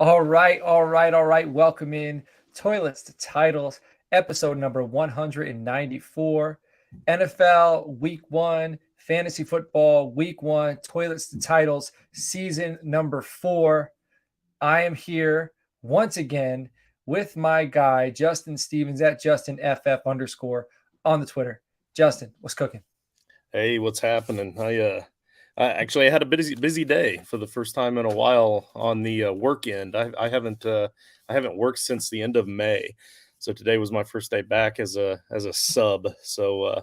All right, all right, all right. Welcome in Toilets to Titles, episode number 194. NFL Week 1, Fantasy Football Week 1, Toilets to Titles, season number 4. I am here once again with my guy, Justin Stevens, at JustinFF underscore on the Twitter. Justin, what's cooking? Hey, what's happening? I had a busy day for the first time in a while on the work end. I haven't worked since the end of May, so today was my first day back as a sub. So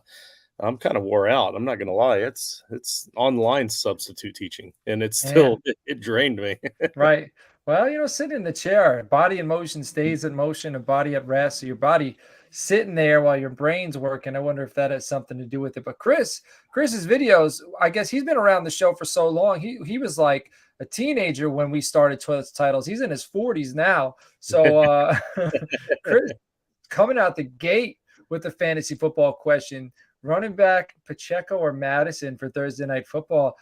I'm kind of wore out. I'm not gonna lie. It's online substitute teaching, and it's Yeah. still it drained me. Right. Well, sitting in the chair, body in motion stays in motion and body at rest. So your body sitting there while your brain's working. I wonder if that has something to do with it. But Chris's videos, I guess he's been around the show for so long. He was like a teenager when we started Toilets Titles. He's in his 40s now. So Chris coming out the gate with the fantasy football question. Running back Pacheco or Madison for Thursday Night Football.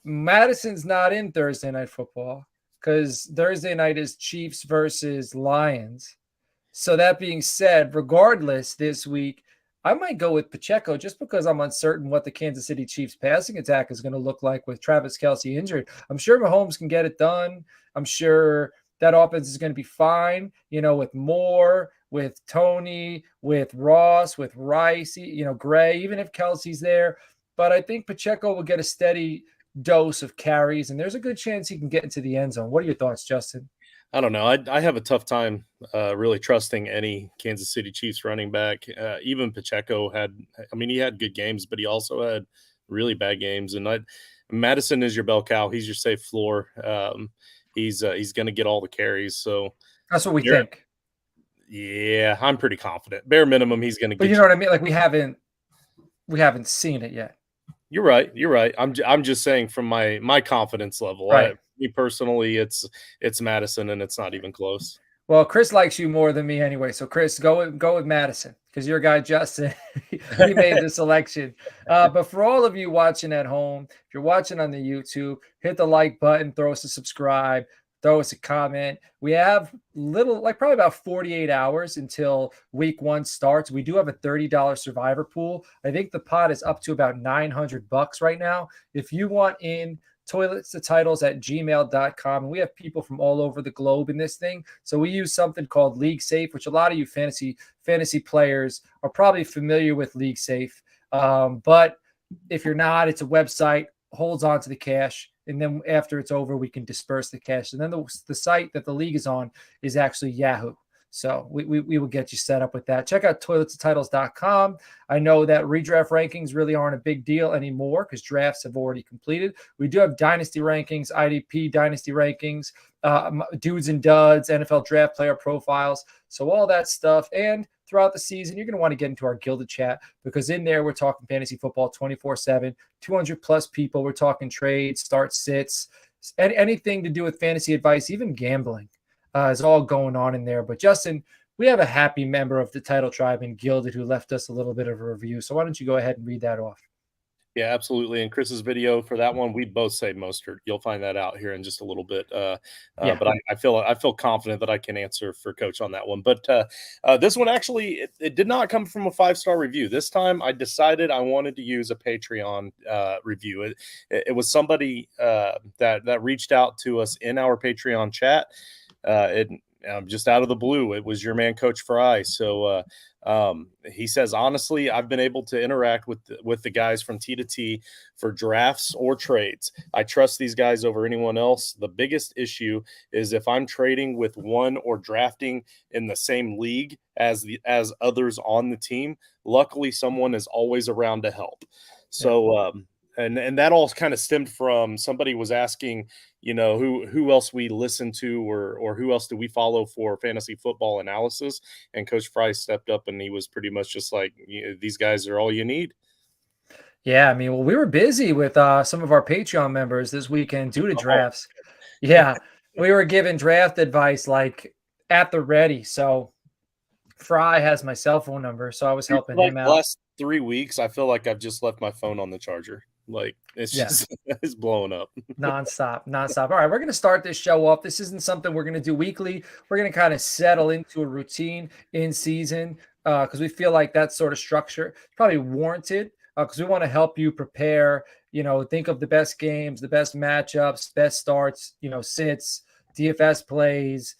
Madison's not in Thursday Night Football because Thursday night is Chiefs versus Lions. So that being said, regardless, this week, I might go with Pacheco just because I'm uncertain what the Kansas City Chiefs passing attack is going to look like with Travis Kelce injured. I'm sure Mahomes can get it done. I'm sure that offense is going to be fine, with Moore, with Tony, with Ross, with Rice, Gray, even if Kelsey's there. But I think Pacheco will get a steady dose of carries, and there's a good chance he can get into the end zone. What are your thoughts, Justin? I don't know. I have a tough time really trusting any Kansas City Chiefs running back. Even Pacheco he had good games, but he also had really bad games. And Madison is your bell cow. He's your safe floor. He's going to get all the carries. So that's what we think. Yeah, I'm pretty confident. Bare minimum, he's going to get. But you know what I mean? Like we haven't seen it yet. You're right. You're right. I'm just saying from my confidence level. Right. Me personally, it's Madison, and it's not even close. Well, Chris likes you more than me anyway. So, Chris, go with Madison because your guy Justin, he made the selection. But for all of you watching at home, if you're watching on the YouTube, hit the like button, throw us a subscribe, throw us a comment. We have probably about 48 hours until week 1 starts. We do have a $30 survivor pool. I think the pot is up to about $900 right now. If you want in, toilets to titles at gmail.com. And we have people from all over the globe in this thing. So we use something called League Safe, which a lot of you fantasy players are probably familiar with League Safe. But if you're not, it's a website, holds on to the cash. And then after it's over, we can disperse the cash. And then the site that the league is on is actually Yahoo. So we will get you set up with that. Check out toiletstotitles.com. I know that redraft rankings really aren't a big deal anymore because drafts have already completed. We do have dynasty rankings, IDP dynasty rankings, dudes and duds, NFL draft player profiles. So all that stuff. And throughout the season, you're going to want to get into our Gilded chat because in there, we're talking fantasy football 24/7, 200 plus people. We're talking trades, starts, sits, anything to do with fantasy advice, even gambling. Is all going on in there. But Justin, we have a happy member of the Title Tribe in Gilded who left us a little bit of a review. So why don't you go ahead and read that off? Yeah, absolutely. And Chris's video for that one, we both say Mostert. You'll find that out here in just a little bit. But I feel confident that I can answer for Coach on that one. But this one actually, it did not come from a 5-star review. This time, I decided I wanted to use a Patreon review. It was somebody that reached out to us in our Patreon chat. Just out of the blue, it was your man, Coach Fry. So he says, honestly, I've been able to interact with the guys from T to T for drafts or trades. I trust these guys over anyone else. The biggest issue is if I'm trading with one or drafting in the same league as others on the team. Luckily, someone is always around to help. So and that all kind of stemmed from somebody was asking, who else we listen to or who else do we follow for fantasy football analysis. And Coach Fry stepped up and he was pretty much just like, these guys are all you need. Yeah, I mean, well, we were busy with some of our Patreon members this weekend due to drafts. Yeah, we were giving draft advice like at the ready. So Fry has my cell phone number, so I was helping him out. The last 3 weeks, I feel like I've just left my phone on the charger. Like it's Yeah. just it's blowing up. Nonstop. All right, we're going to start this show off. This isn't something we're going to do weekly. We're going to kind of settle into a routine in season because we feel like that sort of structure is probably warranted because we want to help you prepare. Think of the best games, the best matchups, best starts, sits, DFS plays.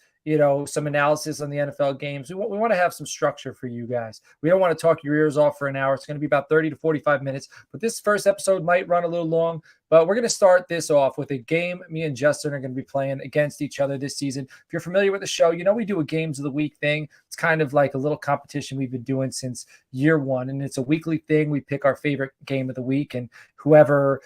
Some analysis on the NFL games. We want to have some structure for you guys. We don't want to talk your ears off for an hour. It's going to be about 30 to 45 minutes, but this first episode might run a little long. But we're going to start this off with a game me and Justin are going to be playing against each other this season. If you're familiar with the show, we do a games of the week thing. It's kind of like a little competition we've been doing since year one. And it's a weekly thing. We pick our favorite game of the week, and whichever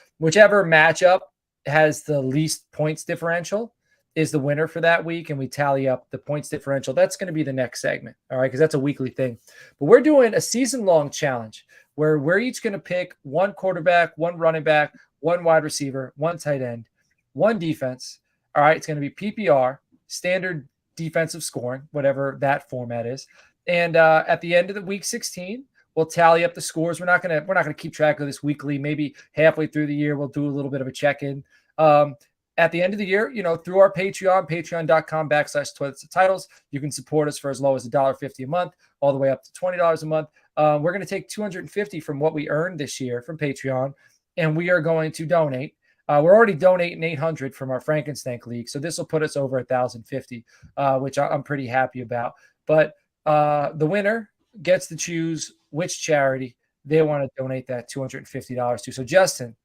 matchup has the least points differential is the winner for that week, and we tally up the points differential. That's going to be the next segment, all right, because that's a weekly thing. But we're doing a season-long challenge where we're each going to pick one quarterback, one running back, one wide receiver, one tight end, one defense. All right, it's going to be PPR, standard defensive scoring, whatever that format is. And at the end of the week 16, we'll tally up the scores. We're not gonna keep track of this weekly. Maybe halfway through the year, we'll do a little bit of a check-in. At the end of the year, through our Patreon, patreon.com/toilets to titles, you can support us for as low as $1.50 a month, all the way up to $20 a month. We're going to take $250 from what we earned this year from Patreon, and we are going to donate. We're already donating $800 from our Frankenstein League, so this will put us over $1,050, which I'm pretty happy about. But the winner gets to choose which charity they want to donate that $250 to. So, Justin,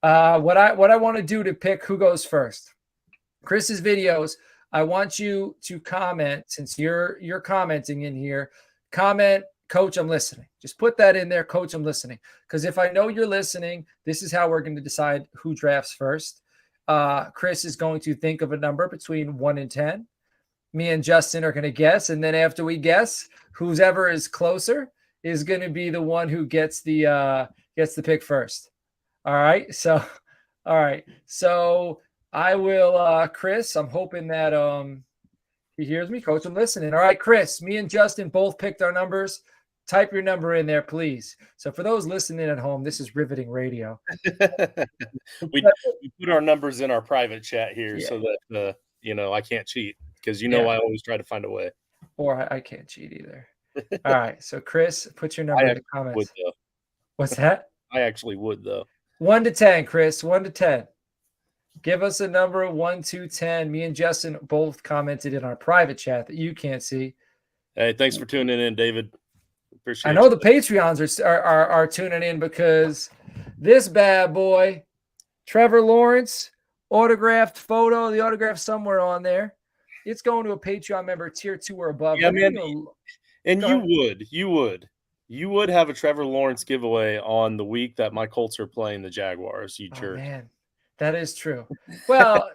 what I want to do to pick who goes first, Chris's videos, I want you to comment, since you're commenting in here, comment, Coach, I'm listening. Just put that in there, Coach, I'm listening. Because if I know you're listening, this is how we're going to decide who drafts first. Chris is going to think of a number between 1 and 10. Me and Justin are going to guess, and then after we guess, whoever is closer is going to be the one who gets the pick first. All right. So I will, Chris, I'm hoping that he hears me. Coach, I'm listening. All right, Chris, me and Justin both picked our numbers. Type your number in there, please. So for those listening at home, this is riveting radio. we put our numbers in our private chat here so that I can't cheat because I always try to find a way. Or I can't cheat either. All right. So Chris, put your number in the comments. What's that? I actually would though. 1 to 10, Chris. 1 to 10. Give us a number 1 to 10. Me and Justin both commented in our private chat that you can't see. Hey, thanks for tuning in, David. Appreciate I know the Patreons are tuning in because this bad boy, Trevor Lawrence, autographed photo, the autograph somewhere on there. It's going to a Patreon member, tier 2 or above. Yeah, man. And you would have a Trevor Lawrence giveaway on the week that my Colts are playing the Jaguars. You jerk. Man, that is true. Well,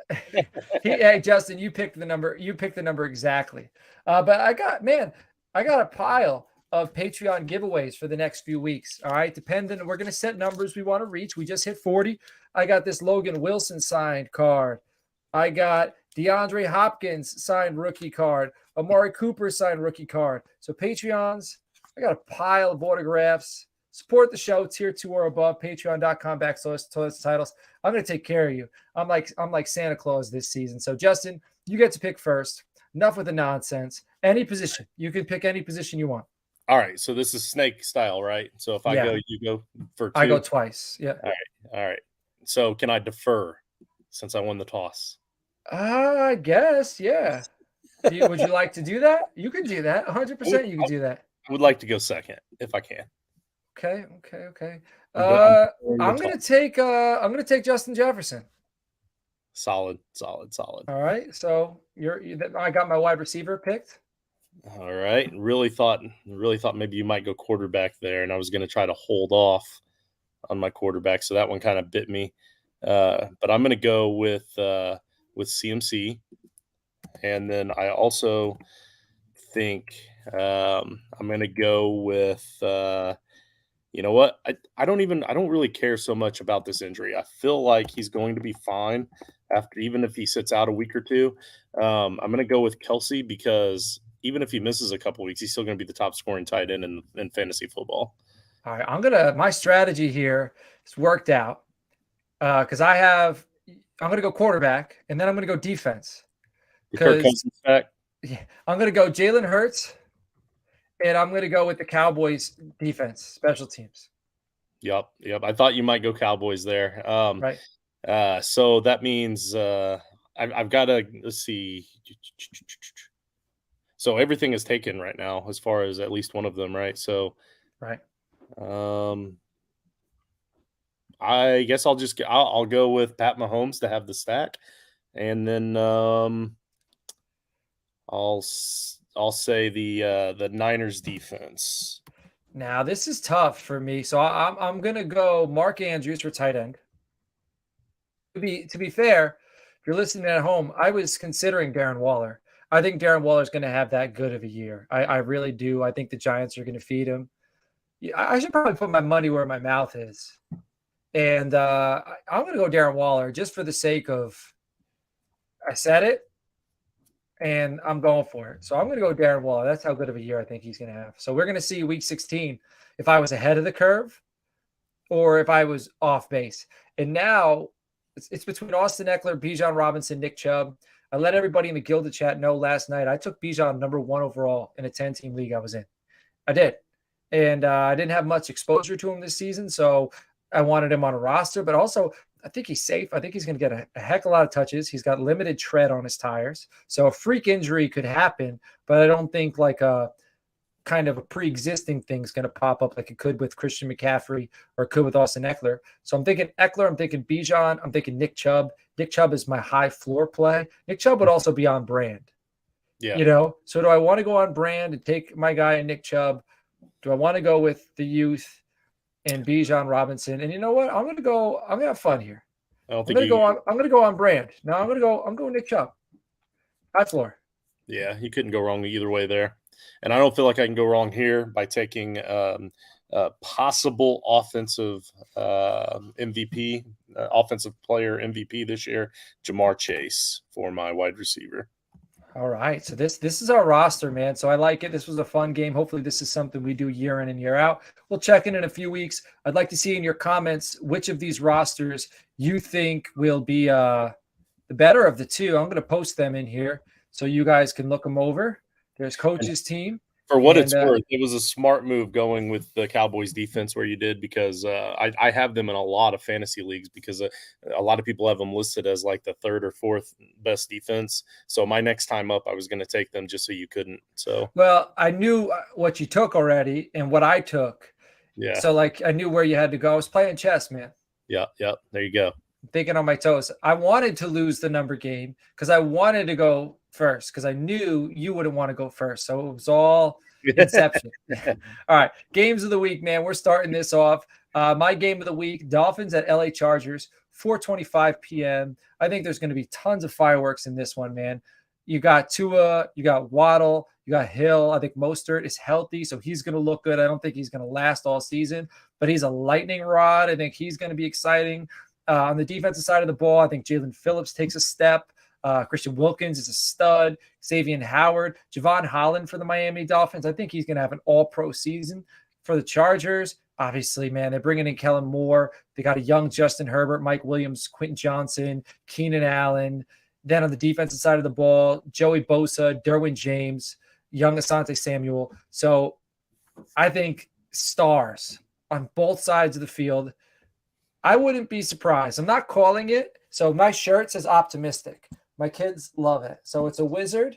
hey, Justin, you picked the number. You picked the number exactly. But I got a pile of Patreon giveaways for the next few weeks. All right. We're going to set numbers we want to reach. We just hit 40. I got this Logan Wilson signed card. I got DeAndre Hopkins signed rookie card. Amari Cooper signed rookie card. So Patreons, I got a pile of autographs. Support the show, tier 2 or above, patreon.com/toilets titles. I'm going to take care of you. I'm like Santa Claus this season. So Justin, you get to pick first. Enough with the nonsense. Any position. You can pick any position you want. All right. So this is snake style, right? So if I go, you go for 2. I go twice. Yeah. All right. So can I defer since I won the toss? I guess, yeah. Would you like to do that? You could do that. 100% you could do that. I would like to go second if I can. Okay. I'm gonna take Justin Jefferson. Solid. All right. So I got my wide receiver picked. All right. Really thought maybe you might go quarterback there, and I was gonna try to hold off on my quarterback, so that one kind of bit me. But I'm gonna go with CMC, and then I also think I'm gonna go with you know what? I don't really care so much about this injury. I feel like he's going to be fine even if he sits out a week or two. I'm going to go with Kelsey because even if he misses a couple weeks, he's still going to be the top scoring tight end in fantasy football. All right. My strategy here is worked out. Because I'm going to go quarterback, and then I'm going to go defense. The Kirk Because Cousins fact. yeah, I'm going to go Jalen Hurts, and I'm going to go with the Cowboys defense, special teams. Yep. I thought you might go Cowboys there. Right. So that means I've got to, let's see. So everything is taken right now, as far as at least one of them, right? So, right. I guess I'll go with Pat Mahomes to have the stack, and then I'll say the Niners defense. Now this is tough for me, so I'm gonna go Mark Andrews for tight end. To be fair, if you're listening at home, I was considering Darren Waller. I think Darren Waller is going to have that good of a year. I really do. I think the Giants are going to feed him. I should probably put my money where my mouth is, and I'm going to go Darren Waller just for the sake of I said it, and I'm going for it. So I'm going to go Darren Waller. That's how good of a year I think he's going to have. So we're going to see Week 16 if I was ahead of the curve or if I was off base. And now it's between Austin Eckler, Bijan Robinson, Nick Chubb. I let everybody in the Gilded chat know last night I took Bijan number 1 overall in a 10-team league I was in. I did. And I didn't have much exposure to him this season, so I wanted him on a roster. But also, I think he's safe. I think he's going to get a heck of a lot of touches. He's got limited tread on his tires. So a freak injury could happen, but I don't think like a kind of a pre-existing thing is going to pop up like it could with Christian McCaffrey or it could with Austin Eckler. So I'm thinking Eckler, I'm thinking Bijan, I'm thinking Nick Chubb. Nick Chubb is my high floor play. Nick Chubb would also be on brand. Yeah. You know, so do I want to go on brand and take my guy Nick Chubb? Do I want to go with the youth and Bijan Robinson? And you know what? I'm going to have fun here. I'm going to go on brand. No, I'm going Nick Chubb. High floor. Yeah, you couldn't go wrong either way there. And I don't feel like I can go wrong here by taking possible offensive MVP, offensive player MVP this year, Jamar Chase for my wide receiver. All right. So this is our roster, man. So I like it. This was a fun game. Hopefully this is something we do year in and year out. We'll check in a few weeks. I'd like to see in your comments which of these rosters you think will be the better of the two. I'm going to post them in here so you guys can look them over. There's coach's team. For what it's worth, it was a smart move going with the Cowboys defense where you did, because I have them in a lot of fantasy leagues because a lot of people have them listed as like the third or fourth best defense. So my next time up, I was going to take them just so you couldn't. So well, I knew what you took already and what I took. Yeah. So like I knew where you had to go. I was playing chess, man. Yeah. There you go. Thinking on my toes. I wanted to lose the number game because I wanted to go first because I knew you wouldn't want to go first. So it was all inception. All right. Games of the week, man. We're starting this off. My game of the week, Dolphins at LA Chargers, 4:25 p.m. I think there's going to be tons of fireworks in this one, man. You got Tua, you got Waddle, you got Hill. I think Mostert is healthy, so he's going to look good. I don't think he's going to last all season, but he's a lightning rod. I think he's going to be exciting. On the defensive side of the ball, I think Jalen Phillips takes a step. Christian Wilkins is a stud. Xavier Howard, Javon Holland for the Miami Dolphins. I think he's going to have an all-pro season. For the Chargers, obviously, man, they're bringing in Kellen Moore. They got a young Justin Herbert, Mike Williams, Quentin Johnson, Keenan Allen. Then on the defensive side of the ball, Joey Bosa, Derwin James, young Asante Samuel. So I think stars on both sides of the field. I wouldn't be surprised. I'm not calling it. So my shirt says optimistic. My kids love it. So it's a wizard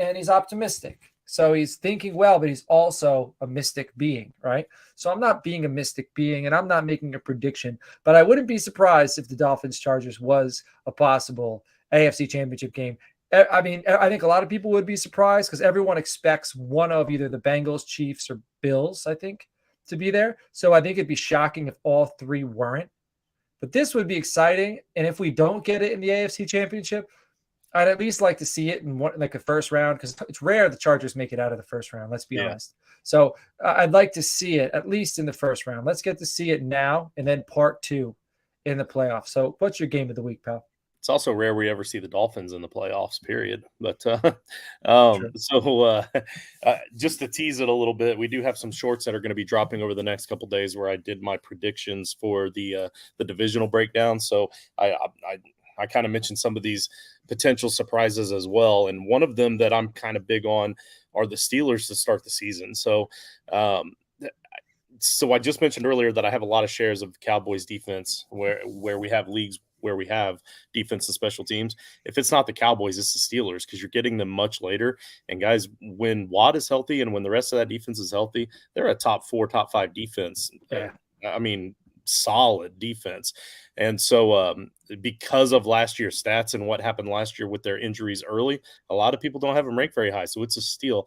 and he's optimistic. So he's thinking well, but he's also a mystic being, right? So I'm not being a mystic being and I'm not making a prediction, but I wouldn't be surprised if the Dolphins Chargers was a possible AFC Championship game. I mean, I think a lot of people would be surprised because everyone expects one of either the Bengals, Chiefs, or Bills, I think, to be there. So I think it'd be shocking if all three weren't. But this would be exciting. And if we don't get it in the AFC Championship, I'd at least like to see it in like a first round because it's rare the Chargers make it out of the first round. Let's be honest. So I'd like to see it at least in the first round. Let's get to see it now and then part 2 in the playoffs. So what's your game of the week, pal? It's also rare we ever see the Dolphins in the playoffs, period. But True. just to tease it a little bit, we do have some shorts that are going to be dropping over the next couple days where I did my predictions for the divisional breakdown. So I kind of mentioned some of these potential surprises as well, and one of them that I'm kind of big on are the Steelers to start the season. So I just mentioned earlier that I have a lot of shares of Cowboys defense where we have leagues where we have defense and special teams. If it's not the Cowboys, it's the Steelers, because you're getting them much later. And guys, when Watt is healthy and when the rest of that defense is healthy, they're a top 4, top 5 defense. Yeah. I mean, solid defense. And so because of last year's stats and what happened last year with their injuries early, a lot of people don't have them ranked very high. So it's a steal.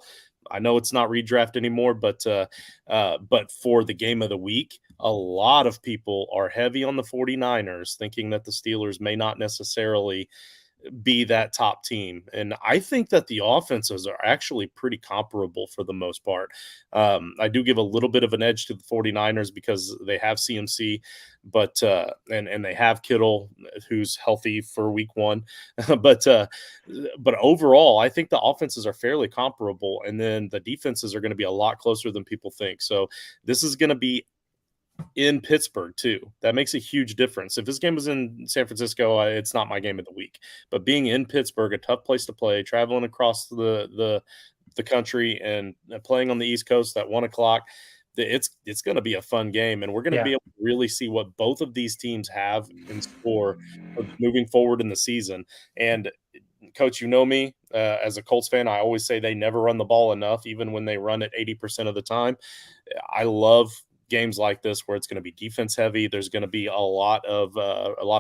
I know it's not redraft anymore, but for the game of the week, a lot of people are heavy on the 49ers, thinking that the Steelers may not necessarily be that top team. And I think that the offenses are actually pretty comparable for the most part. I do give a little bit of an edge to the 49ers because they have CMC, but and they have Kittle, who's healthy for week 1. but overall, I think the offenses are fairly comparable, and then the defenses are going to be a lot closer than people think. So this is going to be in Pittsburgh too. That makes a huge difference. If this game was in San Francisco, it's not my game of the week. But being in Pittsburgh, a tough place to play, traveling across the country and playing on the East Coast at 1 o'clock, it's going to be a fun game, and we're going to be able to really see what both of these teams have in store moving forward in the season. And Coach, you know me, as a Colts fan, I always say they never run the ball enough, even when they run it 80% of the time. I love games like this where it's going to be defense heavy. There's going to be a lot of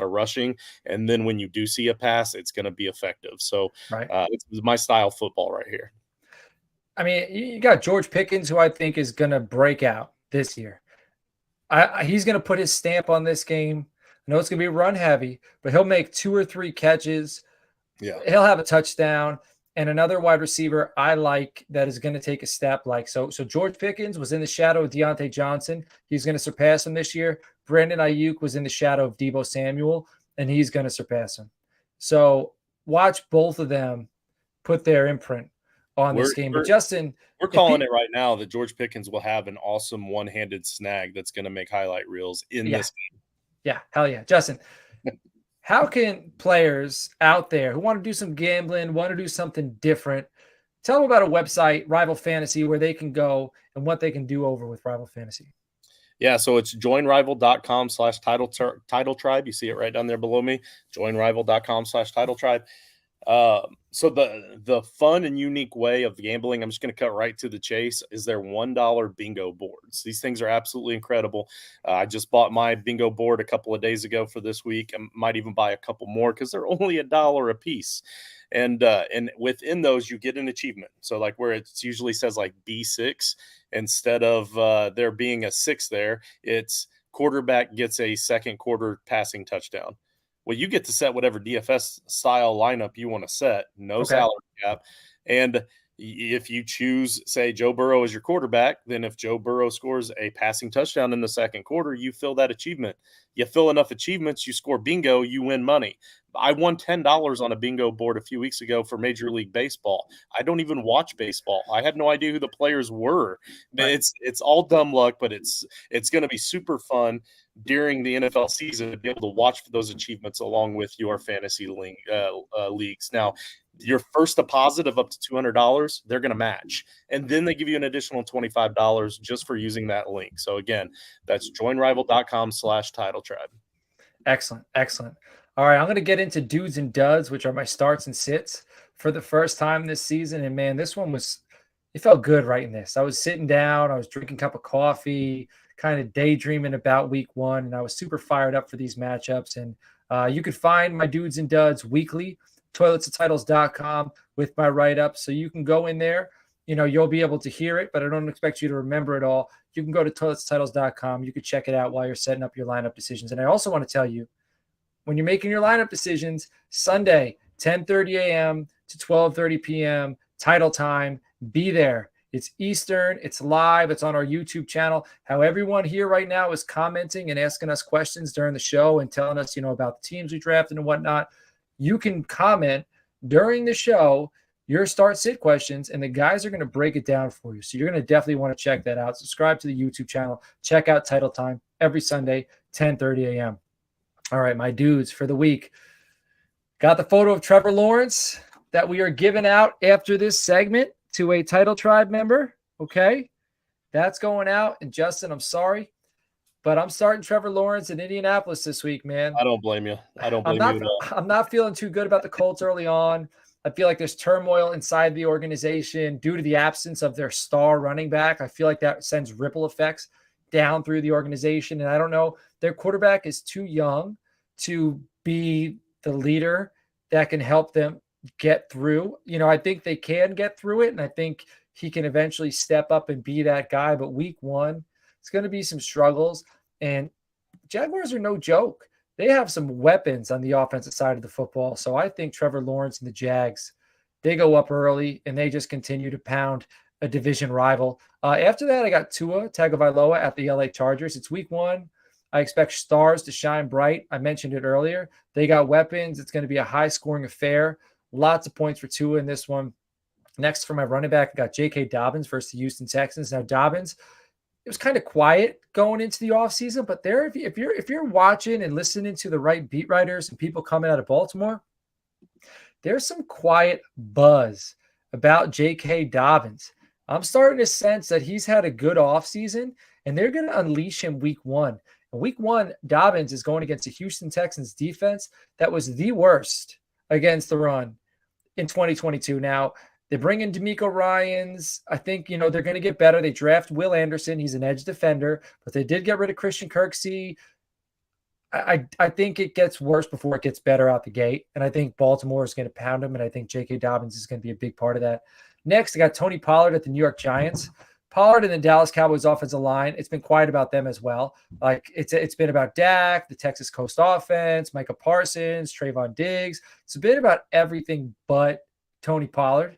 rushing, and then when you do see a pass, it's going to be effective. So it's my style football right here. I mean, you got George Pickens, who I think is going to break out this year. He's going to put his stamp on this game. I know it's going to be run heavy, but he'll make 2 or 3 catches. Yeah, he'll have a touchdown. And another wide receiver I like that is going to take a step so George Pickens was in the shadow of Deontay Johnson. He's going to surpass him this year. Brandon Ayuk was in the shadow of Deebo Samuel, and he's going to surpass him. So watch both of them put their imprint on this game. But Justin, we're calling it right now that George Pickens will have an awesome one-handed snag that's going to make highlight reels in this game. Yeah, hell yeah. Justin, how can players out there who want to do some gambling, want to do something different, tell them about a website, Rival Fantasy, where they can go and what they can do over with Rival Fantasy? Yeah, so it's joinrival.com/title tribe. You see it right down there below me, joinrival.com/title tribe. So the fun and unique way of gambling, I'm just going to cut right to the chase, is their $1 bingo boards. These things are absolutely incredible. I just bought my bingo board a couple of days ago for this week. I might even buy a couple more because they're only $1 a piece. And within those, you get an achievement. So like where it usually says like B6, instead of there being a 6 there, it's quarterback gets a second quarter passing touchdown. Well, you get to set whatever DFS style lineup you want to set, no salary cap. And if you choose, say, Joe Burrow as your quarterback, then if Joe Burrow scores a passing touchdown in the second quarter, you fill that achievement. You fill enough achievements, you score bingo, you win money. I won $10 on a bingo board a few weeks ago for Major League Baseball. I don't even watch baseball. I had no idea who the players were. It's all dumb luck, but it's going to be super fun during the NFL season to be able to watch for those achievements along with your fantasy leagues. Now, your first deposit of up to $200, they're going to match. And then they give you an additional $25 just for using that link. So again, that's joinrival.com/title tribe. Excellent. Excellent. All right. I'm going to get into dudes and duds, which are my starts and sits for the first time this season. And man, this one it felt good writing this. I was sitting down, I was drinking a cup of coffee, kind of daydreaming about week 1. And I was super fired up for these matchups. And you could find my dudes and duds weekly, toiletsandtitles.com, with my write-up. So you can go in there, you'll be able to hear it, but I don't expect you to remember it all. You can go to toiletsandtitles.com. You can check it out while you're setting up your lineup decisions. And I also want to tell you, when you're making your lineup decisions, Sunday, 10:30 a.m. to 12:30 p.m., title time, be there. It's Eastern. It's live. It's on our YouTube channel. How everyone here right now is commenting and asking us questions during the show and telling us, about the teams we drafted and whatnot. you can comment during the show your start sit questions, and the guys are going to break it down for you. So you're going to definitely want to check that out. Subscribe to the YouTube channel. Check out Title Time every Sunday, 10:30 a.m. All right, my dudes, for the week. Got the photo of Trevor Lawrence that we are giving out after this segment to a Title Tribe member. Okay, that's going out. And Justin, I'm sorry, but I'm starting Trevor Lawrence in Indianapolis this week, man. I don't blame you. I don't blame you at all. I'm not feeling too good about the Colts early on. I feel like there's turmoil inside the organization due to the absence of their star running back. I feel like that sends ripple effects down through the organization. And I don't know, their quarterback is too young to be the leader that can help them get through. I think they can get through it, and I think he can eventually step up and be that guy. But week one, it's going to be some struggles, and Jaguars are no joke. They have some weapons on the offensive side of the football. So I think Trevor Lawrence and the Jags, they go up early and they just continue to pound a division rival. After that, I got Tua Tagovailoa at the LA Chargers. It's week one. I expect stars to shine bright. I mentioned it earlier. They got weapons. It's going to be a high-scoring affair. Lots of points for Tua in this one. Next, for my running back, I got J.K. Dobbins versus the Houston Texans. Now, Dobbins, it was kind of quiet going into the offseason, but if you're watching and listening to the right beat writers and people coming out of Baltimore, there's some quiet buzz about J.K. Dobbins. I'm starting to sense that he's had a good offseason, and they're going to unleash him week one. And week one, Dobbins is going against the Houston Texans defense that was the worst against the run in 2022. Now, they bring in D'Amico Ryans. I think, they're going to get better. They draft Will Anderson. He's an edge defender, but they did get rid of Christian Kirksey. I think it gets worse before it gets better out the gate. And I think Baltimore is going to pound him. And I think J.K. Dobbins is going to be a big part of that. Next, I got Tony Pollard at the New York Giants. Pollard and the Dallas Cowboys offensive line, it's been quiet about them as well. Like it's been about Dak, the Texas Coast offense, Micah Parsons, Trayvon Diggs. It's been about everything but Tony Pollard.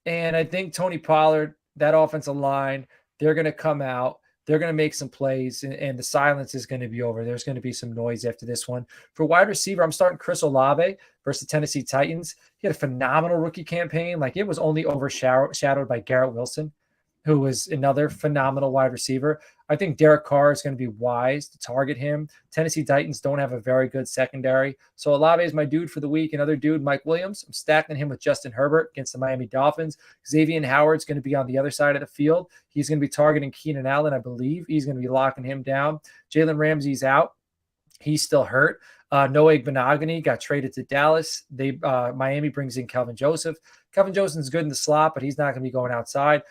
And I think Tony Pollard, that offensive line, they're going to come out. They're going to make some plays, and the silence is going to be over. There's going to be some noise after this one. For wide receiver, I'm starting Chris Olave versus the Tennessee Titans. He had a phenomenal rookie campaign. Like, it was only overshadowed by Garrett Wilson, who was another phenomenal wide receiver. I think Derek Carr is going to be wise to target him. Tennessee Titans don't have a very good secondary. So Olave is my dude for the week. Another dude, Mike Williams. I'm stacking him with Justin Herbert against the Miami Dolphins. Xavier Howard's going to be on the other side of the field. He's going to be targeting Keenan Allen, I believe. He's going to be locking him down. Jalen Ramsey's out. He's still hurt. Noah Igbenogany got traded to Dallas. Miami brings in Kelvin Joseph. Kelvin Joseph's good in the slot, but he's not going to be going outside.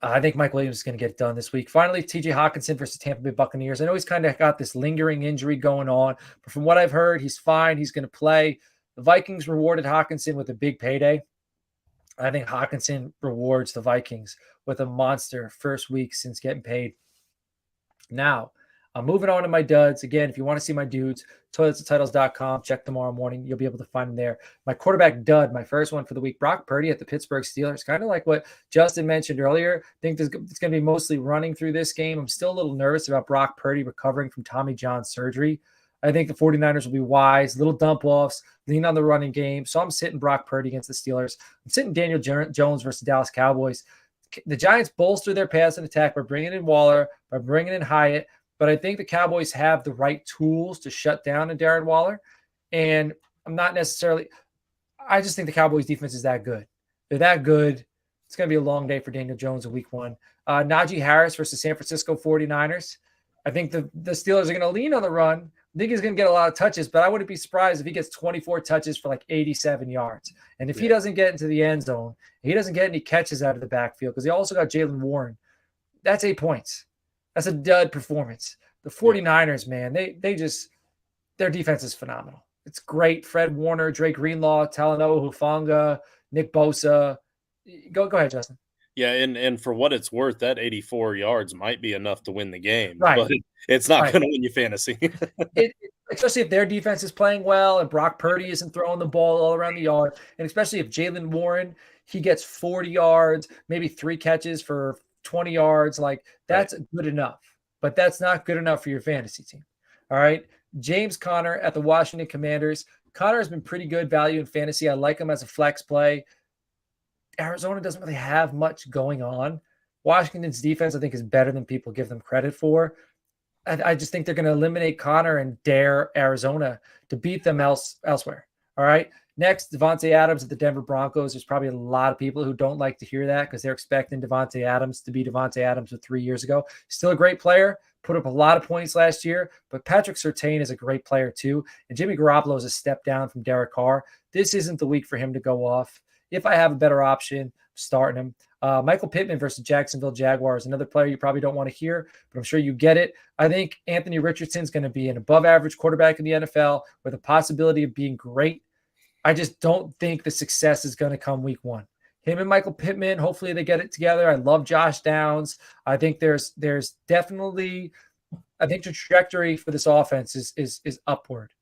I think Mike Williams is going to get it done this week. Finally, TJ Hawkinson versus Tampa Bay Buccaneers. I know he's kind of got this lingering injury going on, but from what I've heard, he's fine. He's going to play. The Vikings rewarded Hawkinson with a big payday. I think Hawkinson rewards the Vikings with a monster first week since getting paid. Now, I'm moving on to my duds. Again, if you want to see my dudes, toiletsandtitles.com. Check tomorrow morning. You'll be able to find them there. My quarterback dud, my first one for the week, Brock Purdy at the Pittsburgh Steelers. Kind of like what Justin mentioned earlier. I think it's going to be mostly running through this game. I'm still a little nervous about Brock Purdy recovering from Tommy John surgery. I think the 49ers will be wise, little dump-offs, lean on the running game. So I'm sitting Brock Purdy against the Steelers. I'm sitting Daniel Jones versus the Dallas Cowboys. The Giants bolster their passing attack by bringing in Waller, by bringing in Hyatt. But I think the Cowboys have the right tools to shut down a Darren Waller. And I just think the Cowboys defense is that good. They're that good. It's going to be a long day for Daniel Jones in week one. Najee Harris versus San Francisco 49ers. I think the Steelers are going to lean on the run. I think he's going to get a lot of touches, but I wouldn't be surprised if he gets 24 touches for like 87 yards. And if he doesn't get into the end zone, he doesn't get any catches out of the backfield, because they also got Jaylen Warren. That's 8 points. That's a dud performance. The 49ers, man, their defense is phenomenal. It's great. Fred Warner, Drake Greenlaw, Talanoa Hufanga, Nick Bosa. Go ahead, Justin. Yeah, and for what it's worth, that 84 yards might be enough to win the game. Right. But it's not going to win you fantasy. Especially if their defense is playing well and Brock Purdy isn't throwing the ball all around the yard. And especially if Jaylen Warren, he gets 40 yards, maybe 3 catches for 20 yards. Like, that's good enough. But that's not good enough for your fantasy team. All right. James Conner at the Washington Commanders. Connor has been pretty good value in fantasy. I like him as a flex play. Arizona doesn't really have much going on. Washington's defense, I think, is better than people give them credit for. I just think they're going to eliminate Connor and dare Arizona to beat them elsewhere. All right. Next, Devontae Adams at the Denver Broncos. There's probably a lot of people who don't like to hear that because they're expecting Devontae Adams to be Devontae Adams of 3 years ago. Still a great player, put up a lot of points last year, but Patrick Surtain is a great player too. And Jimmy Garoppolo is a step down from Derek Carr. This isn't the week for him to go off. If I have a better option, I'm starting him. Michael Pittman versus Jacksonville Jaguars, another player you probably don't want to hear, but I'm sure you get it. I think Anthony Richardson's going to be an above-average quarterback in the NFL with a possibility of being great. I just don't think the success is going to come week one. Him and Michael Pittman, hopefully they get it together. I love Josh Downs. I think there's definitely, I think the trajectory for this offense is upward.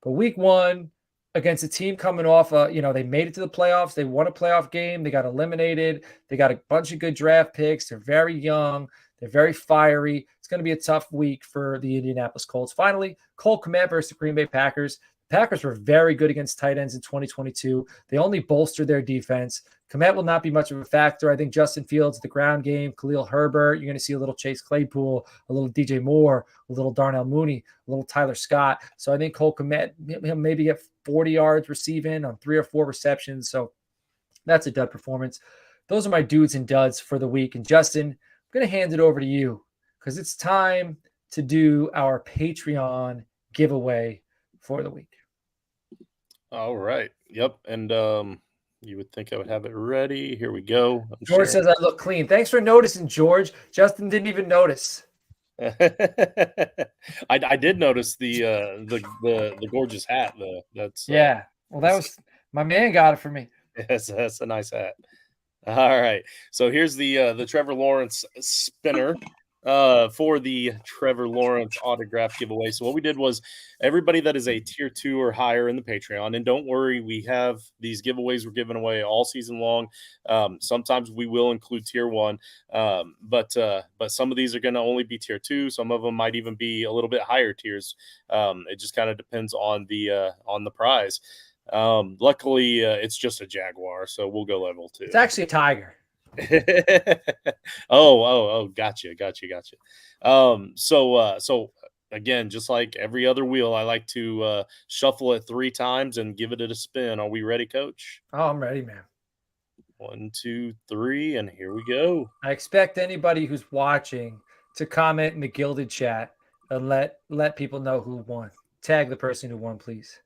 But week one, against a team coming off, they made it to the playoffs. They won a playoff game. They got eliminated. They got a bunch of good draft picks. They're very young. They're very fiery. It's going to be a tough week for the Indianapolis Colts. Finally, Cole Kmet versus the Green Bay Packers. The Packers were very good against tight ends in 2022. They only bolstered their defense. Kmet will not be much of a factor. I think Justin Fields, the ground game, Khalil Herbert, you're going to see a little Chase Claypool, a little DJ Moore, a little Darnell Mooney, a little Tyler Scott. So I think Cole Kmet, he'll maybe get 40 yards receiving on 3 or 4 receptions. So that's a dud performance. Those are my dudes and duds for the week. And Justin, I'm going to hand it over to you because it's time to do our Patreon giveaway for the week. All right. Yep. And you would think I would have it ready. Here we go. George says I look clean. Thanks for noticing, George. Justin didn't even notice. I did notice the gorgeous hat though. That's yeah. Well, that was my man got it for me. Yes, that's a nice hat. All right. So here's the Trevor Lawrence spinner for the Trevor Lawrence autograph giveaway. So what we did was everybody that is a tier 2 or higher in the Patreon, and don't worry, we have these giveaways we're giving away all season long. Sometimes we will include tier 1, but some of these are going to only be tier 2. Some of them might even be a little bit higher tiers. It just kind of depends on the prize. Luckily, it's just a Jaguar, so we'll go level 2. It's actually a tiger. oh, gotcha. So again, just like every other wheel, I like to shuffle it 3 times and give it a spin. Are we ready, Coach? Oh, I'm ready, man. 1, 2, 3, and here we go. I expect anybody who's watching to comment in the Gilded chat and let people know who won. Tag the person who won, please.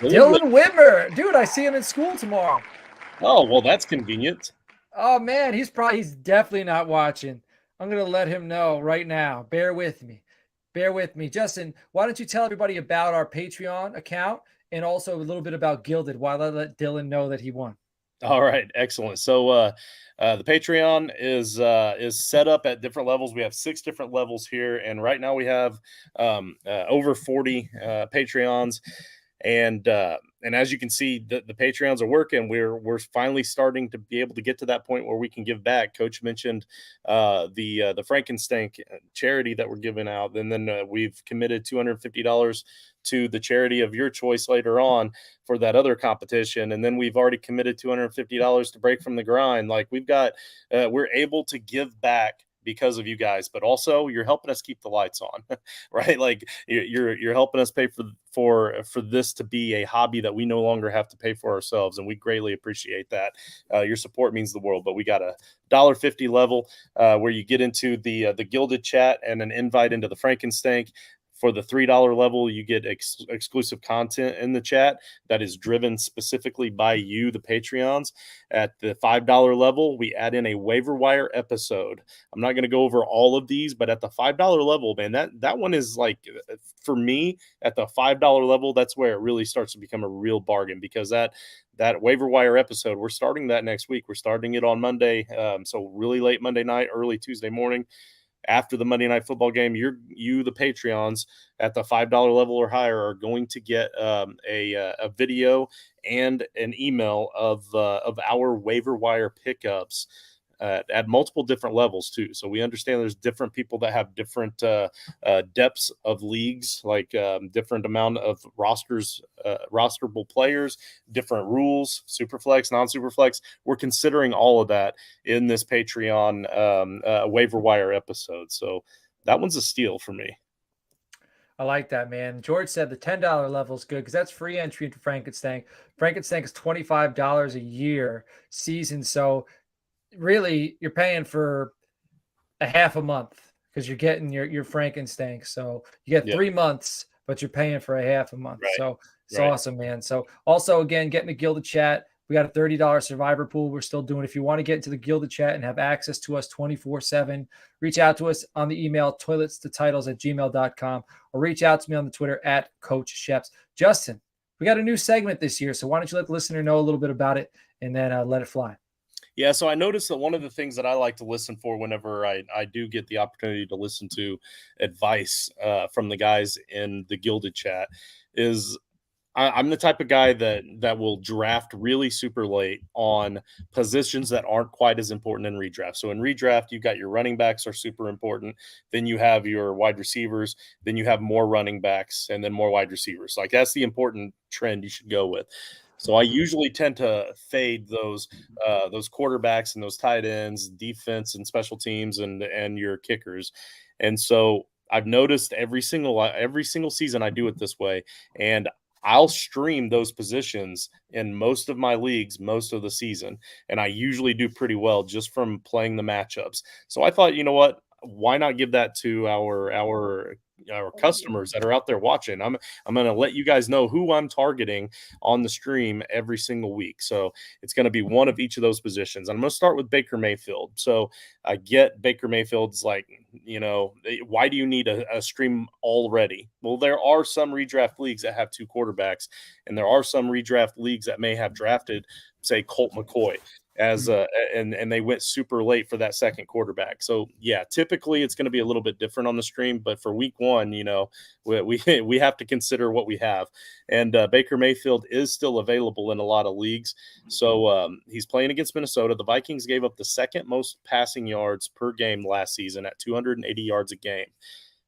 Dylan Whitmer. Dude, I see him in school tomorrow. Oh, well, that's convenient. Oh, man, he's definitely not watching. I'm going to let him know right now. Bear with me. Justin, why don't you tell everybody about our Patreon account and also a little bit about Gilded while I let Dylan know that he won. All right, excellent. So the Patreon is set up at different levels. We have 6 different levels here, and right now we have over 40 Patreons. And as you can see, the Patreons are working. We're finally starting to be able to get to that point where we can give back. Coach mentioned the Frankenstein charity that we're giving out, and then we've committed $250 to the charity of your choice later on for that other competition, and then we've already committed $250 to Break from the Grind. Like we're able to give back because of you guys, but also you're helping us keep the lights on, right? Like you're helping us pay for this to be a hobby that we no longer have to pay for ourselves, and we greatly appreciate that. Your support means the world. But we got a $1.50 level where you get into the Gilded chat and an invite into the Frankenstein. For the $3 level, you get exclusive content in the chat that is driven specifically by you, the Patreons. At the $5 level, we add in a waiver wire episode. I'm not going to go over all of these, but at the $5 level, man, that one is like, for me, at the $5 level, that's where it really starts to become a real bargain, because that waiver wire episode, we're starting that next week. We're starting it on Monday, so really late Monday night, early Tuesday morning. After the Monday Night Football game, you the Patreons at the $5 level or higher are going to get a video and an email of our waiver wire pickups at multiple different levels too. So we understand there's different people that have different depths of leagues, like different amount of rosterable players, different rules, superflex, non-superflex. We're considering all of that in this Patreon waiver wire episode. So that one's a steal for me. I like that, man. George said the $10 level is good because that's free entry into Frankenstein. Frankenstein is $25 a year season. So really, you're paying for a half a month because you're getting your Frankenstein. So you get 3 months, but you're paying for a half a month. Right. So it's awesome, man. So also, again, get in the Gilded Chat. We got a $30 survivor pool we're still doing. If you want to get into the Gilded Chat and have access to us 24/7, reach out to us on the email toiletstotitles@gmail.com or reach out to me on the Twitter @Coach Sheps. Justin, we got a new segment this year, so why don't you let the listener know a little bit about it and then let it fly. Yeah, so I noticed that one of the things that I like to listen for whenever I do get the opportunity to listen to advice from the guys in the Gilded Chat is I'm the type of guy that will draft really super late on positions that aren't quite as important in redraft. So in redraft, you've got your running backs are super important. Then you have your wide receivers. Then you have more running backs and then more wide receivers. Like that's the important trend you should go with. So I usually tend to fade those quarterbacks and those tight ends, defense and special teams and your kickers. And so I've noticed every single season I do it this way. And I'll stream those positions in most of my leagues most of the season, and I usually do pretty well just from playing the matchups. So I thought, you know what? Why not give that to our customers that are out there watching? I'm going to let you guys know who I'm targeting on the stream every single week. So it's going to be one of each of those positions. And I'm going to start with Baker Mayfield. So I get Baker Mayfield's like, why do you need a stream already? Well, there are some redraft leagues that have two quarterbacks, and there are some redraft leagues that may have drafted, say, Colt McCoy as and they went super late for that second quarterback. So yeah, typically it's going to be a little bit different on the stream, but for week one, we have to consider what we have. And Baker Mayfield is still available in a lot of leagues. So he's playing against Minnesota. The Vikings gave up the second most passing yards per game last season at 280 yards a game.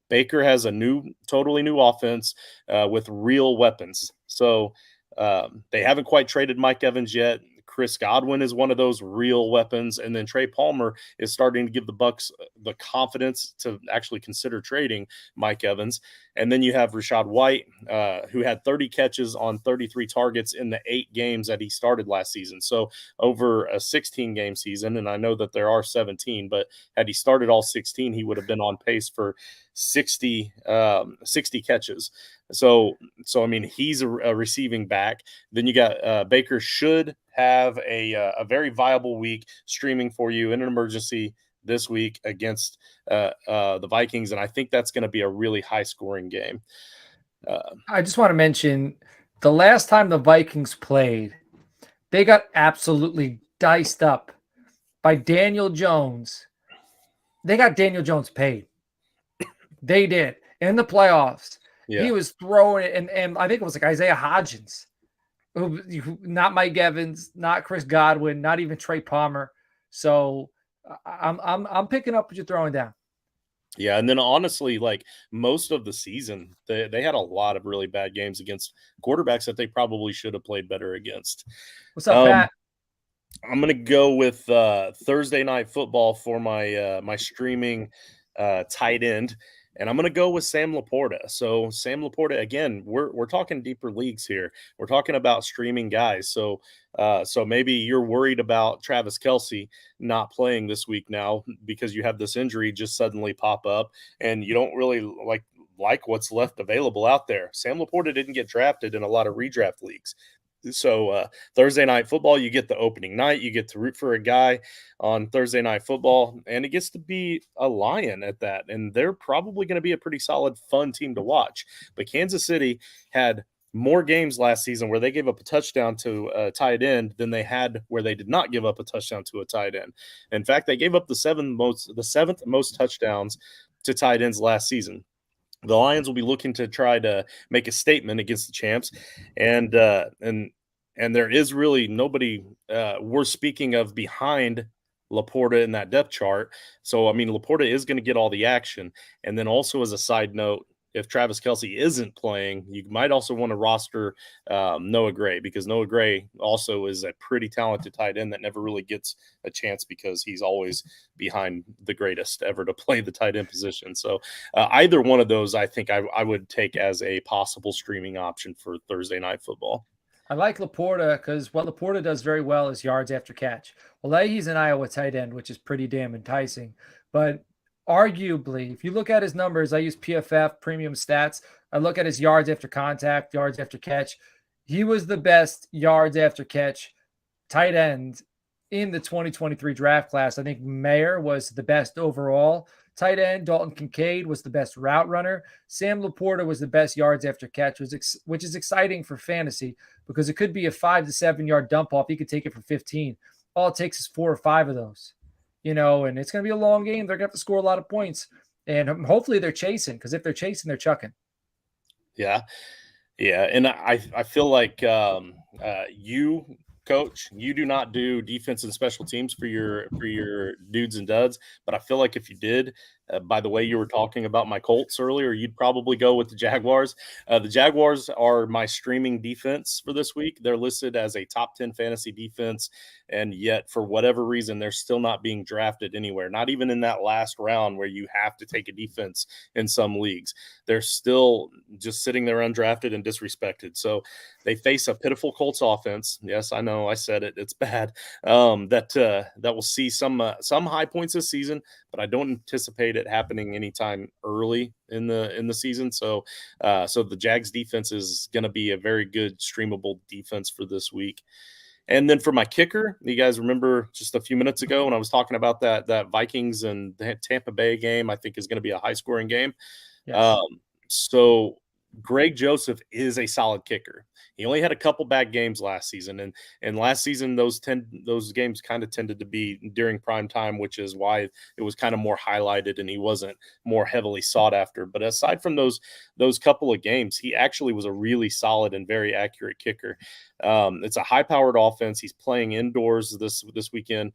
Baker has a totally new offense with real weapons. So they haven't quite traded Mike Evans yet. Chris Godwin is one of those real weapons. And then Trey Palmer is starting to give the Bucs the confidence to actually consider trading Mike Evans. And then you have Rachaad White, who had 30 catches on 33 targets in the 8 games that he started last season. So over a 16-game season, and I know that there are 17, but had he started all 16, he would have been on pace for 60 catches. So I mean, he's a receiving back. Then you got Baker should have a very viable week streaming for you in an emergency this week against the Vikings, and I think that's going to be a really high-scoring game. I just want to mention the last time the Vikings played, they got absolutely diced up by Daniel Jones. They got Daniel Jones paid. They did in the playoffs. Yeah. He was throwing it, and I think it was like Isaiah Hodgins, who not Mike Evans, not Chris Godwin, not even Trey Palmer. So I'm picking up what you're throwing down. Yeah, and then honestly, like most of the season, they had a lot of really bad games against quarterbacks that they probably should have played better against. What's up, Pat? I'm gonna go with Thursday Night Football for my streaming tight end. And I'm going to go with Sam Laporta. So Sam Laporta, again, we're talking deeper leagues here. We're talking about streaming guys. So maybe you're worried about Travis Kelce not playing this week now because you have this injury just suddenly pop up and you don't really like what's left available out there. Sam Laporta didn't get drafted in a lot of redraft leagues. So Thursday Night Football, you get the opening night. You get to root for a guy on Thursday Night Football, and it gets to be a Lion at that. And they're probably going to be a pretty solid, fun team to watch. But Kansas City had more games last season where they gave up a touchdown to a tight end than they had where they did not give up a touchdown to a tight end. In fact, they gave up the seventh most touchdowns to tight ends last season. The Lions will be looking to try to make a statement against the champs, and there is really nobody worth speaking of behind Laporta in that depth chart. So, I mean, Laporta is going to get all the action. And then also as a side note, if Travis Kelce isn't playing, you might also want to roster Noah Gray, because Noah Gray also is a pretty talented tight end that never really gets a chance because he's always behind the greatest ever to play the tight end position. So either one of those, I think I would take as a possible streaming option for Thursday Night Football. I like Laporta because what Laporta does very well is yards after catch. Well, he's an Iowa tight end, which is pretty damn enticing. But arguably, if you look at his numbers, I use PFF premium stats. I look at his yards after contact, yards after catch. He was the best yards after catch tight end in the 2023 draft class. I think Mayer was the best overall tight end. Dalton Kincaid was the best route runner. Sam Laporta was the best yards after catch, which is exciting for fantasy because it could be a 5 to 7 yard dump off. He could take it for 15. All it takes is 4 or 5 of those, and it's going to be a long game. They're going to have to score a lot of points. And hopefully they're chasing, because if they're chasing, they're chucking. Yeah. Yeah. And I feel like you, Coach, you do not do defense and special teams for your dudes and duds, but I feel like if you did, by the way you were talking about my Colts earlier, you'd probably go with the Jaguars. The Jaguars are my streaming defense for this week. They're listed as a top 10 fantasy defense, and yet for whatever reason, they're still not being drafted anywhere, not even in that last round where you have to take a defense in some leagues. They're still just sitting there undrafted and disrespected. So they face a pitiful Colts offense. Yes, I know, I said it. It's bad. That will see some high points this season, but I don't anticipate it happening anytime early in the season. So the Jags defense is going to be a very good streamable defense for this week. And then for my kicker, you guys remember just a few minutes ago when I was talking about that Vikings and Tampa Bay game, I think is going to be a high scoring game. Yes. So Greg Joseph is a solid kicker. He only had a couple bad games last season, and last season those games kind of tended to be during prime time, which is why it was kind of more highlighted and he wasn't more heavily sought after. But aside from those couple of games, he actually was a really solid and very accurate kicker. It's a high-powered offense. He's playing indoors this weekend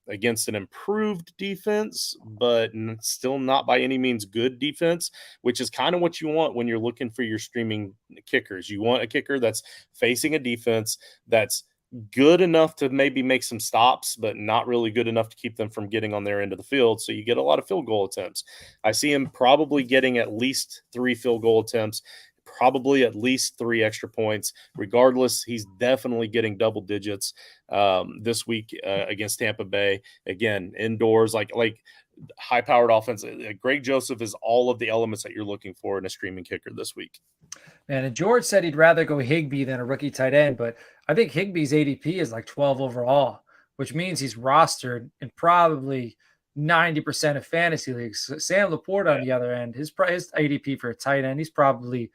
against an improved defense, but still not by any means good defense, which is kind of what you want when you're looking for your streaming kickers. You want a kicker that's facing a defense that's good enough to maybe make some stops, but not really good enough to keep them from getting on their end of the field. So you get a lot of field goal attempts. I see him probably getting at least 3 field goal attempts, probably at least 3 extra points. Regardless, he's definitely getting double digits this week against Tampa Bay. Again, indoors, like high-powered offense. Greg Joseph is all of the elements that you're looking for in a streaming kicker this week. Man, and George said he'd rather go Higbee than a rookie tight end, but I think Higbee's ADP is like 12 overall, which means he's rostered in probably 90% of fantasy leagues. Sam Laporta, on the other end, his ADP for a tight end, he's probably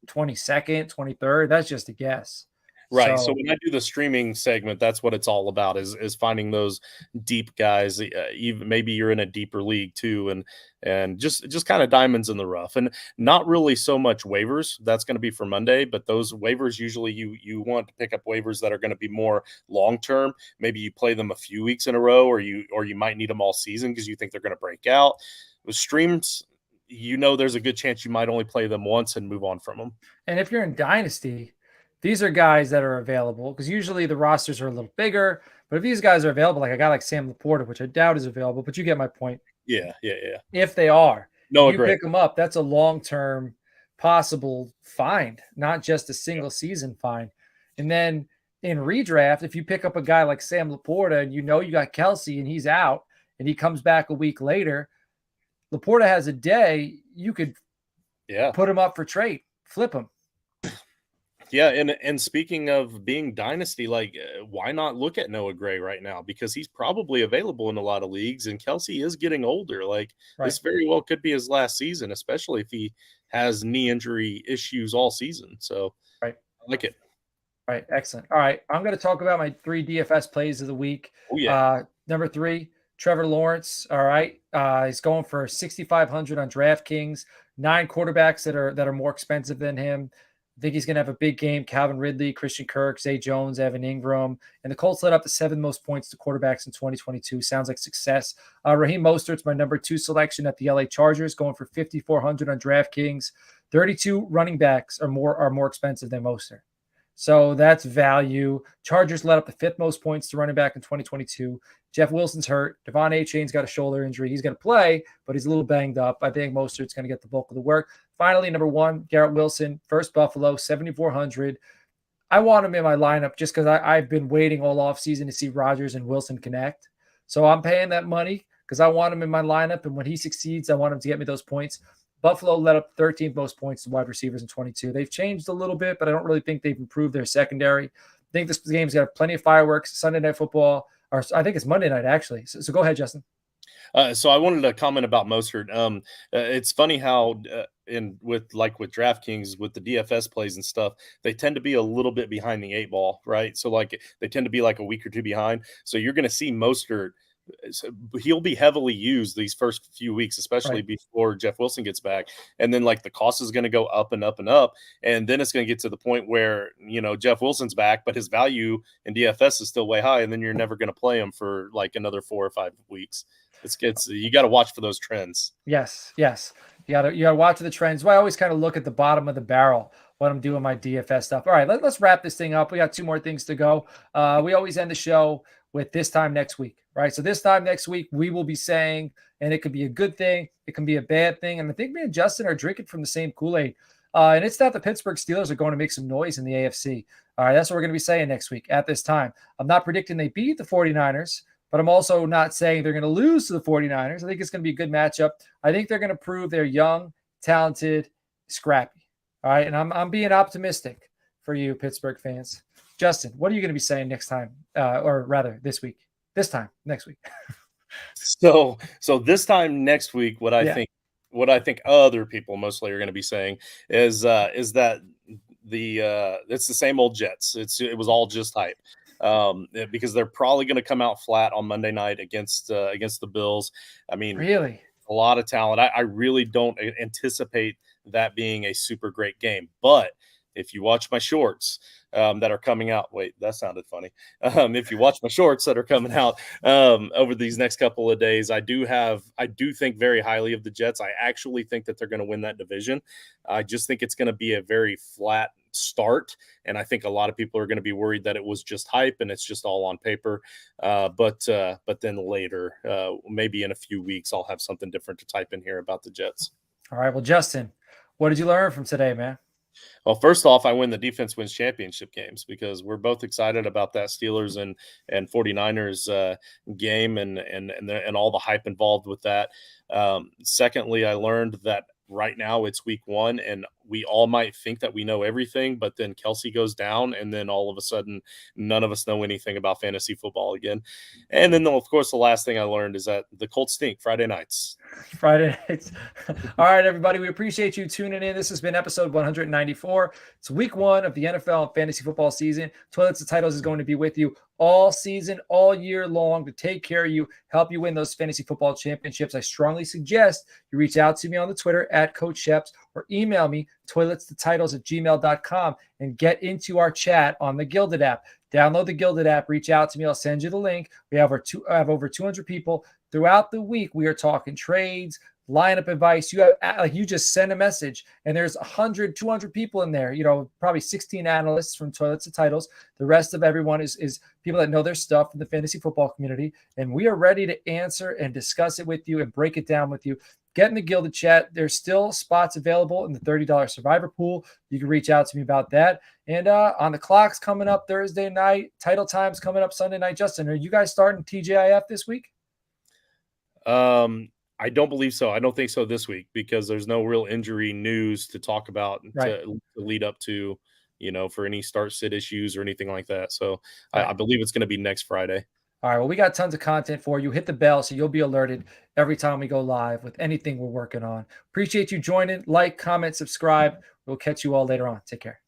22nd, 23rd. That's just a guess. Right. So when I do the streaming segment, that's what it's all about is finding those deep guys. Even maybe you're in a deeper league too, and just kind of diamonds in the rough, and not really so much waivers. That's going to be for Monday, but those waivers usually you want to pick up waivers that are going to be more long term. Maybe you play them a few weeks in a row, or you might need them all season because you think they're going to break out. With streams, there's a good chance you might only play them once and move on from them. And if you're in Dynasty, these are guys that are available because usually the rosters are a little bigger. But if these guys are available, like a guy like Sam Laporta, which I doubt is available, but you get my point. Yeah. If they are, no, you pick them up, that's a long-term possible find, not just a single season find. And then in redraft, if you pick up a guy like Sam Laporta and you got Kelce and he's out and he comes back a week later, Laporta has a day, you could put him up for trade, flip him. Yeah, and speaking of being dynasty, why not look at Noah Gray right now? Because he's probably available in a lot of leagues, and Kelce is getting older. This very well could be his last season, especially if he has knee injury issues all season. So I like it. Right, excellent. All right, I'm going to talk about my 3 DFS plays of the week. Oh, yeah. Number 3, Trevor Lawrence. All right, he's going for 6,500 on DraftKings. 9 quarterbacks that are more expensive than him. I think he's going to have a big game. Calvin Ridley, Christian Kirk, Zay Jones, Evan Ingram. And the Colts led up to 7th most points to quarterbacks in 2022. Sounds like success. Raheem Mostert's my number 2 selection at the LA Chargers, going for 5,400 on DraftKings. 32 running backs are more expensive than Mostert. So that's value. Chargers led up the 5th most points to running back in 2022. Jeff Wilson's hurt. Devon A-Chain's got a shoulder injury. He's going to play, but he's a little banged up. I think Mostert's going to get the bulk of the work. Finally, number 1, Garrett Wilson, first Buffalo, 7,400. I want him in my lineup just because I've been waiting all offseason to see Rodgers and Wilson connect. So I'm paying that money because I want him in my lineup. And when he succeeds, I want him to get me those points. Buffalo led up 13th most points to wide receivers in 22. They've changed a little bit, but I don't really think they've improved their secondary. I think this game's got plenty of fireworks. Sunday Night Football, or I think it's Monday night, actually. So go ahead, Justin. So I wanted to comment about Mostert. It's funny how with DraftKings, with the DFS plays and stuff, they tend to be a little bit behind the 8 ball, right? So like they tend to be like a week or 2 behind. So you're going to see Mostert. He'll be heavily used these first few weeks, especially before Jeff Wilson gets back. And then like the cost is going to go up and up and up. And then it's going to get to the point where, Jeff Wilson's back, but his value in DFS is still way high. And then you're never going to play him for like another 4 or 5 weeks. You got to watch for those trends. Yes. You got to watch the trends. Well, I always kind of look at the bottom of the barrel when I'm doing my DFS stuff. All right, let's wrap this thing up. We got 2 more things to go. We always end the show with this time next week, right? So this time next week, we will be saying, and it could be a good thing, it can be a bad thing. And I think me and Justin are drinking from the same Kool-Aid. And it's that the Pittsburgh Steelers are going to make some noise in the AFC. All right, that's what we're going to be saying next week at this time. I'm not predicting they beat the 49ers, but I'm also not saying they're going to lose to the 49ers. I think it's going to be a good matchup. I think they're going to prove they're young, talented, scrappy. All right, and I'm being optimistic for you, Pittsburgh fans. Justin, what are you going to be saying next time, or rather this week? This time next week. So this time next week, what I think other people mostly are going to be saying is that it's the same old Jets. It was all just hype. Because they're probably going to come out flat on Monday night against the Bills. I mean, really, a lot of talent. I really don't anticipate that being a super great game. But if you watch my shorts that are coming out, wait, that sounded funny. If you watch my shorts that are coming out over these next couple of days, I do think very highly of the Jets. I actually think that they're going to win that division. I just think it's going to be a very flat start, and I think a lot of people are going to be worried that it was just hype and it's just all on paper. But then later, maybe in a few weeks, I'll have something different to type in here about the Jets. All right. Well, Justin, what did you learn from today, man? Well, first off, I win the defense wins championship games because we're both excited about that Steelers and 49ers game and all the hype involved with that. Secondly, I learned that right now it's week 1 and we all might think that we know everything, but then Kelsey goes down and then all of a sudden none of us know anything about fantasy football again. And then of course the last thing I learned is that the Colts stink Friday nights. All right, everybody, we appreciate you tuning in. This has been episode 194. It's week 1 of the NFL and fantasy football season. Toilets and Titles is going to be with you all season, all year long to take care of you, help you win those fantasy football championships. I strongly suggest you reach out to me on the Twitter at Coach Sheps or email me toiletstotitles@gmail.com and get into our chat on the Gilded app. Download the Gilded app, reach out to me. I'll send you the link. I have over 200 people throughout the week. We are talking trades, lineup advice. You just send a message and there's 100, 200 people in there, probably 16 analysts from Toilets to Titles. The rest of everyone is people that know their stuff in the fantasy football community. And we are ready to answer and discuss it with you and break it down with you. Get in the Gilded chat. There's still spots available in the $30 survivor pool. You can reach out to me about that. And on the clock's coming up Thursday night. Title time's coming up Sunday night. Justin, are you guys starting TGIF this week? I don't believe so. I don't think so this week because there's no real injury news to talk about to lead up to, for any start-sit issues or anything like that. So I believe it's going to be next Friday. All right. Well, we got tons of content for you. Hit the bell so you'll be alerted every time we go live with anything we're working on. Appreciate you joining. Like, comment, subscribe. We'll catch you all later on. Take care.